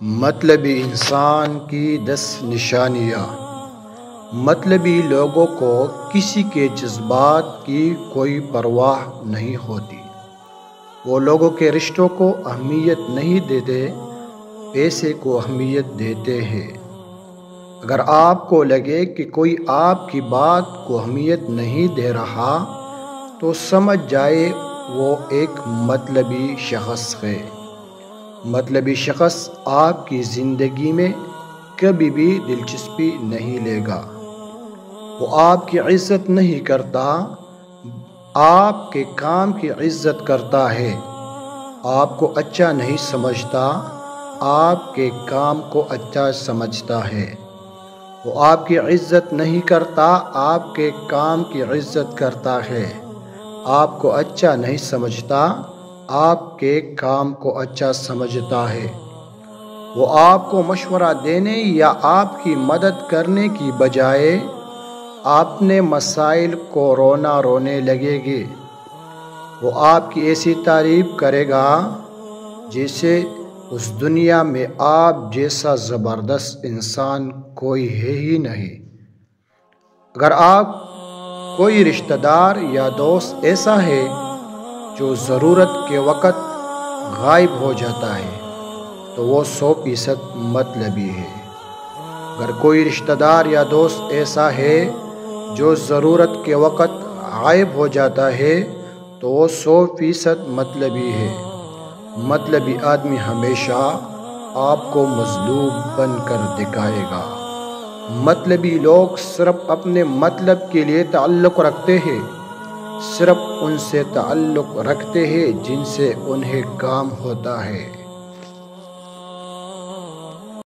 مطلبی انسان کی 10 نشانیاں۔ مطلبی لوگوں کو کسی کے جذبات کی کوئی پرواہ نہیں ہوتی۔ وہ لوگوں کے رشتوں کو اہمیت نہیں دیتے، پیسے کو اہمیت دیتے ہیں۔ اگر آپ کو لگے کہ کوئی آپ کی بات کو اہمیت نہیں دے رہا تو سمجھ جائے وہ ایک مطلبی شخص ہے۔ مطلبی شخص آپ کی زندگی میں کبھی بھی دلچسپی نہیں لے گا۔ وہ آپ کی عزت نہیں کرتا، آپ کے کام کی عزت کرتا ہے۔ آپ کو اچھا نہیں سمجھتا، آپ کے کام کو اچھا سمجھتا ہے۔ وہ آپ کی عزت نہیں کرتا، آپ کے کام کی عزت کرتا ہے۔ آپ کو اچھا نہیں سمجھتا، آپ کے کام کو اچھا سمجھتا ہے۔ وہ آپ کو مشورہ دینے یا آپ کی مدد کرنے کی بجائے اپنے مسائل کو رونے لگے گے۔ وہ آپ کی ایسی تعریف کرے گا جیسے اس دنیا میں آپ جیسا زبردست انسان کوئی ہے ہی نہیں۔ اگر آپ کوئی رشتہ دار یا دوست ایسا ہے جو ضرورت کے وقت غائب ہو جاتا ہے تو وہ 100% مطلبی ہے۔ اگر کوئی رشتہ دار یا دوست ایسا ہے جو ضرورت کے وقت غائب ہو جاتا ہے تو وہ 100% مطلبی ہے۔ مطلبی آدمی ہمیشہ آپ کو مظلوم بن کر دکھائے گا۔ مطلبی لوگ صرف اپنے مطلب کے لیے تعلق رکھتے ہیں، صرف ان سے تعلق رکھتے ہیں جن سے انہیں کام ہوتا ہے۔